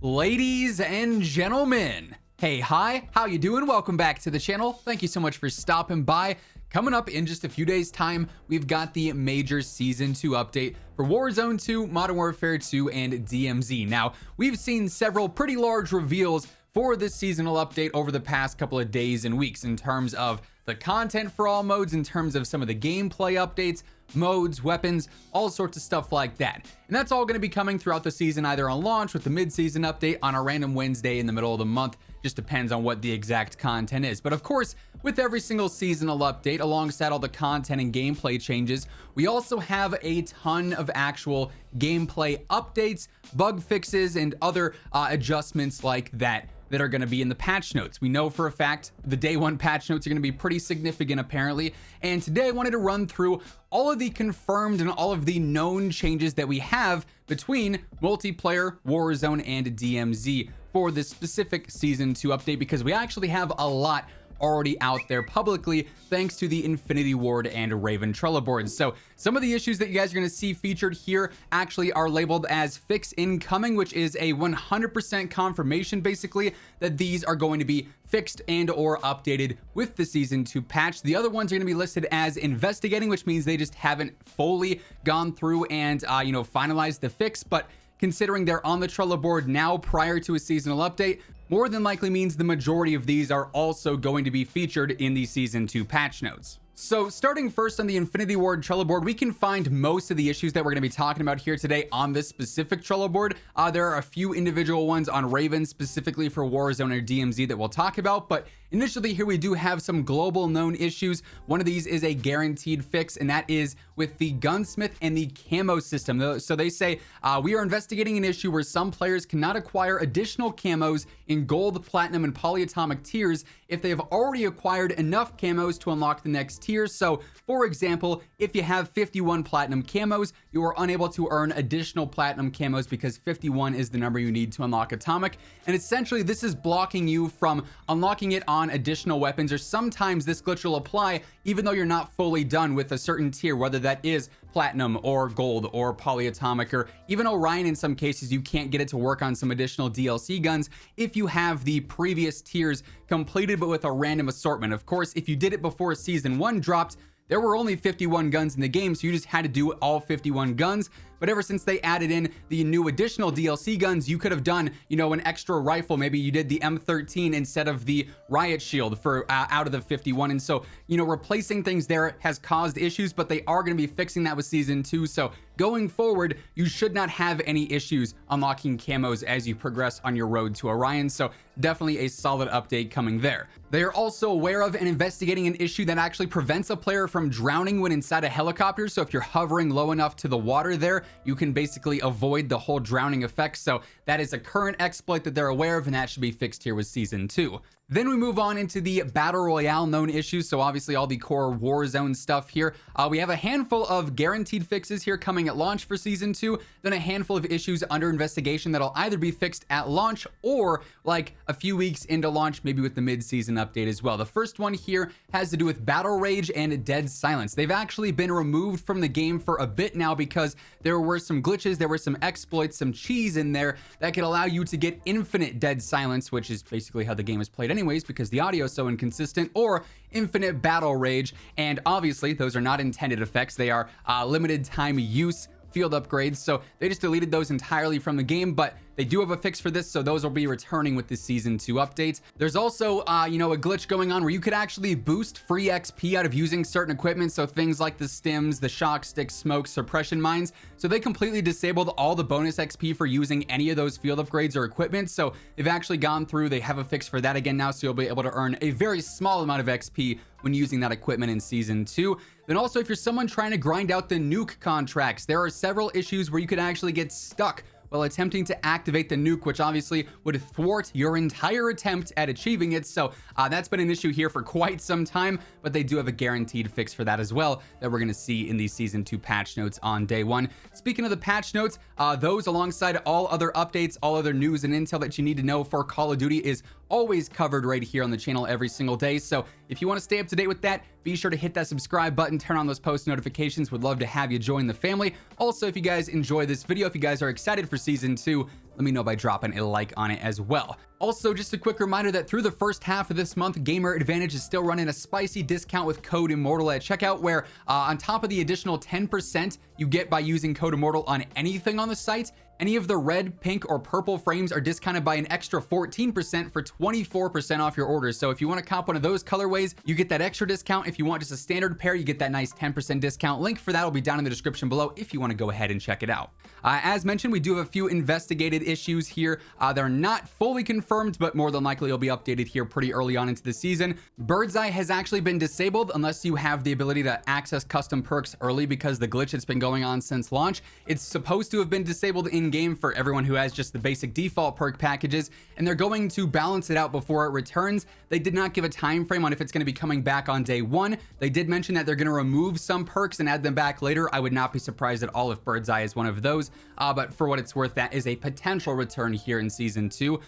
Ladies and gentlemen, hey, hi, how you doing? Welcome back to the channel. Thank you so much for stopping by. Coming up in just a few days time, we've got the major season 2 update for Warzone 2, Modern Warfare 2, and DMZ. Now, we've seen several pretty large reveals for this seasonal update over the past couple of days and weeks in terms of the content for all modes, in terms of some of the gameplay updates, modes, weapons, all sorts of stuff like that. And that's all going to be coming throughout the season, either on launch with the mid-season update on a random Wednesday in the middle of the month. Just depends on what the exact content is. But of course, with every single seasonal update, alongside all the content and gameplay changes, we also have a ton of actual gameplay updates, bug fixes, and other adjustments like that are going to be in the patch notes. We know for a fact the day one patch notes are going to be pretty significant apparently, and today I wanted to run through all of the confirmed and all of the known changes that we have between multiplayer, Warzone, and DMZ for this specific season 2 update, because we actually have a lot already out there publicly thanks to the Infinity Ward and Raven Trello boards. So some of the issues that you guys are going to see featured here actually are labeled as fix incoming, which is a 100% confirmation basically that these are going to be fixed and or updated with the season 2 patch. The other ones are going to be listed as investigating, which means they just haven't fully gone through and finalized the fix, but considering they're on the Trello board now prior to a seasonal update, more than likely means the majority of these are also going to be featured in the season 2 patch notes. So starting first on the Infinity Ward Trello board, we can find most of the issues that we're going to be talking about here today on this specific Trello board. There are a few individual ones on Raven specifically for Warzone or DMZ that we'll talk about, but initially here we do have some global known issues. One of these is a guaranteed fix, and that is with the gunsmith and the camo system. So they say, we are investigating an issue where some players cannot acquire additional camos in gold, platinum, and polyatomic tiers if they have already acquired enough camos to unlock the next tier. So for example, if you have 51 platinum camos, you are unable to earn additional platinum camos because 51 is the number you need to unlock atomic. And essentially this is blocking you from unlocking it on additional weapons, or sometimes this glitch will apply even though you're not fully done with a certain tier, whether that is platinum or gold or polyatomic, or even Orion. In some cases you can't get it to work on some additional DLC guns if you have the previous tiers completed but with a random assortment. Of course, if you did it before season 1 dropped, there were only 51 guns in the game, so you just had to do all 51 guns. But ever since they added in the new additional DLC guns, you could have done, an extra rifle. Maybe you did the M13 instead of the riot shield for out of the 51. And so, replacing things there has caused issues, but they are going to be fixing that with season 2. So going forward, you should not have any issues unlocking camos as you progress on your road to Orion. So definitely a solid update coming there. They are also aware of and investigating an issue that actually prevents a player from drowning when inside a helicopter. So if you're hovering low enough to the water there, you can basically avoid the whole drowning effect. So that is a current exploit that they're aware of, and that should be fixed here with season 2. Then we move on into the Battle Royale known issues. So obviously all the core Warzone stuff here. We have a handful of guaranteed fixes here coming at launch for season 2, then a handful of issues under investigation that'll either be fixed at launch or like a few weeks into launch, maybe with the mid-season update as well. The first one here has to do with Battle Rage and Dead Silence. They've actually been removed from the game for a bit now because there were some glitches, there were some exploits, some cheese in there that could allow you to get infinite Dead Silence, which is basically how the game is played anyways because the audio is so inconsistent, or infinite Battle Rage. And obviously those are not intended effects. They are limited time use field upgrades, so they just deleted those entirely from the game, but they do have a fix for this, so those will be returning with the season 2 updates. There's also a glitch going on where you could actually boost free XP out of using certain equipment, so things like the stims, the shock sticks, smoke, suppression mines. So they completely disabled all the bonus XP for using any of those field upgrades or equipment. So they've actually gone through, they have a fix for that again now, so you'll be able to earn a very small amount of XP when using that equipment in season 2. Then also, if you're someone trying to grind out the nuke contracts, there are several issues where you could actually get stuck while attempting to activate the nuke, which obviously would thwart your entire attempt at achieving it. So that's been an issue here for quite some time, but they do have a guaranteed fix for that as well that we're going to see in the season 2 patch notes on day 1. Speaking of the patch notes, those alongside all other updates, all other news and intel that you need to know for Call of Duty is always covered right here on the channel every single day. So if you want to stay up to date with that, be sure to hit that subscribe button, turn on those post notifications. Would love to have you join the family. Also, if you guys enjoy this video, if you guys are excited for season 2, let me know by dropping a like on it as well. Also, just a quick reminder that through the first half of this month, Gamer Advantage is still running a spicy discount with code Immortal at checkout, where on top of the additional 10% you get by using code Immortal on anything on the site, any of the red, pink, or purple frames are discounted by an extra 14% for 24% off your orders. So if you want to cop one of those colorways, you get that extra discount. If you want just a standard pair, you get that nice 10% discount. Link for that will be down in the description below if you want to go ahead and check it out. As mentioned, we do have a few investigated issues here. They're not fully confirmed, but more than likely will be updated here pretty early on into the season. Bird's Eye has actually been disabled unless you have the ability to access custom perks early, because the glitch that's been going on since launch. It's supposed to have been disabled in game for everyone who has just the basic default perk packages, and they're going to balance it out before it returns. They did not give a time frame on if it's going to be coming back on day 1. They did mention that they're going to remove some perks and add them back later. I would not be surprised at all if Bird's Eye is one of those, but for what it's worth, that is a potential return here in season 2.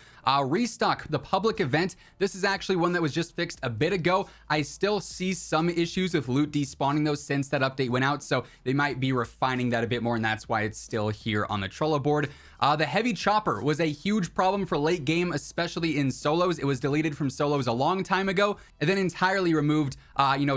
Restock, the public event. This is actually one that was just fixed a bit ago. I still see some issues with loot despawning those since that update went out, so they might be refining that a bit more, and that's why it's still here on the Trello board. The heavy chopper was a huge problem for late game, especially in solos. It was deleted from solos a long time ago and then entirely removed,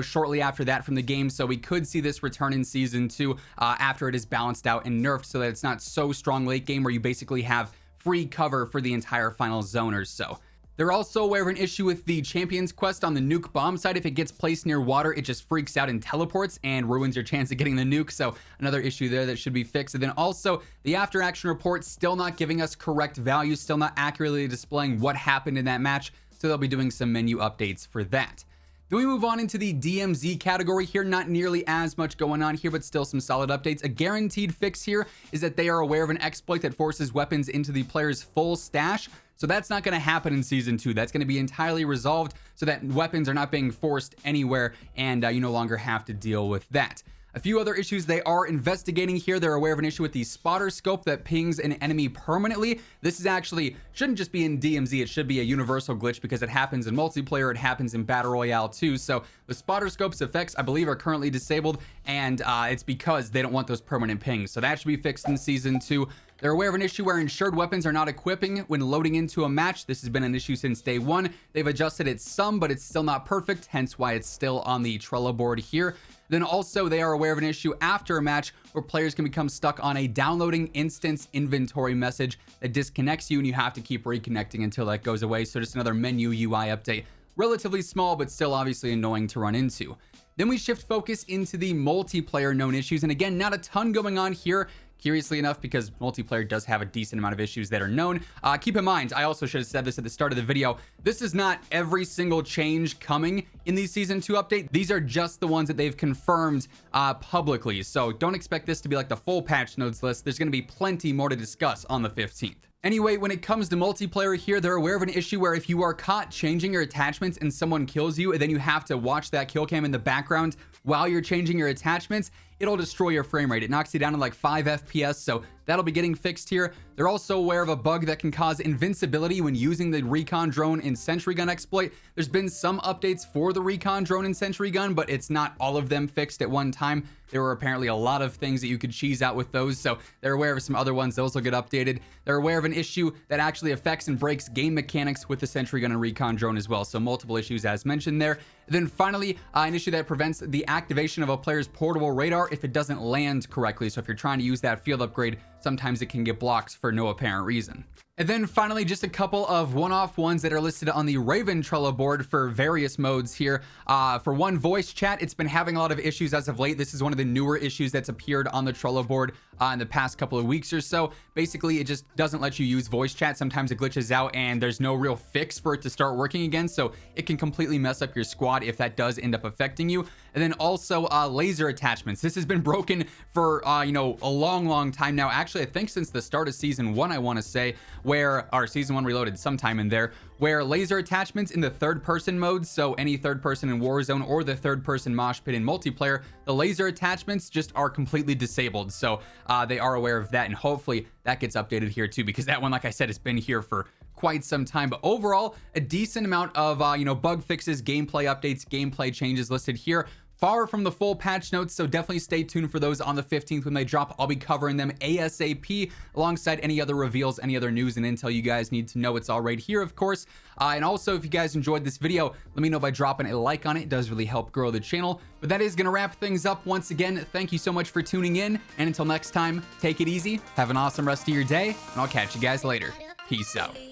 shortly after that from the game. So we could see this return in season 2 after it is balanced out and nerfed, so that it's not so strong late game where you basically have free cover for the entire final zone or so. They're also aware of an issue with the Champions quest on the nuke bomb site. If it gets placed near water, it just freaks out and teleports and ruins your chance of getting the nuke. So another issue there that should be fixed. And then also the after action report still not giving us correct values, still not accurately displaying what happened in that match. So they'll be doing some menu updates for that. Then we move on into the DMZ category here. Not nearly as much going on here, but still some solid updates. A guaranteed fix here is that they are aware of an exploit that forces weapons into the player's full stash. So that's not going to happen in season 2. That's going to be entirely resolved so that weapons are not being forced anywhere, and you no longer have to deal with that. A few other issues they are investigating here. They're aware of an issue with the spotter scope that pings an enemy permanently. This is actually shouldn't just be in DMZ. It should be a universal glitch because it happens in multiplayer. It happens in Battle Royale too. So the spotter scope's effects, I believe, are currently disabled, and it's because they don't want those permanent pings. So that should be fixed in season 2. They're aware of an issue where insured weapons are not equipping when loading into a match. This has been an issue since day 1. They've adjusted it some, but it's still not perfect, hence why it's still on the Trello board here. Then also they are aware of an issue after a match where players can become stuck on a downloading instance inventory message that disconnects you, and you have to keep reconnecting until that goes away. So just another menu UI update. Relatively small, but still obviously annoying to run into. Then we shift focus into the multiplayer known issues. And again, not a ton going on here, curiously enough, because multiplayer does have a decent amount of issues that are known. Keep in mind, I also should have said this at the start of the video, this is not every single change coming in the season 2 update. These are just the ones that they've confirmed publicly. So don't expect this to be like the full patch notes list. There's going to be plenty more to discuss on the 15th. Anyway, when it comes to multiplayer here, they're aware of an issue where if you are caught changing your attachments and someone kills you, and then you have to watch that kill cam in the background while you're changing your attachments, it'll destroy your frame rate. It knocks you down to like 5 FPS, so that'll be getting fixed here. They're also aware of a bug that can cause invincibility when using the recon drone and sentry gun exploit. There's been some updates for the recon drone and sentry gun, but it's not all of them fixed at one time. There were apparently a lot of things that you could cheese out with those, so they're aware of some other ones. Those will get updated. They're aware of an issue that actually affects and breaks game mechanics with the sentry gun and recon drone as well, so multiple issues as mentioned there. Then finally, an issue that prevents the activation of a player's portable radar if it doesn't land correctly. So if you're trying to use that field upgrade, sometimes it can get blocked for no apparent reason. And then finally, just a couple of one-off ones that are listed on the Raven Trello board for various modes here. For one, voice chat, it's been having a lot of issues as of late. This is one of the newer issues that's appeared on the Trello board in the past couple of weeks or so. Basically, it just doesn't let you use voice chat. Sometimes it glitches out and there's no real fix for it to start working again. So it can completely mess up your squad if that does end up affecting you. And then also laser attachments. This has been broken for, a long time now. Actually, I think since the start of season 1, I want to say, or season 1 reloaded sometime in there, where laser attachments in the third person mode, so any third person in Warzone or the third person mosh pit in multiplayer, the laser attachments just are completely disabled. So they are aware of that, and hopefully that gets updated here too, because that one, like I said, has been here for quite some time. But overall, a decent amount of, bug fixes, gameplay updates, gameplay changes listed here. Far from the full patch notes, so definitely stay tuned for those on the 15th when they drop. I'll be covering them ASAP alongside any other reveals, any other news and intel you guys need to know. It's all right here, of course. And also, if you guys enjoyed this video, let me know by dropping a like on it. It does really help grow the channel. But that is going to wrap things up once again. Thank you so much for tuning in. And until next time, take it easy, have an awesome rest of your day, and I'll catch you guys later. Peace out.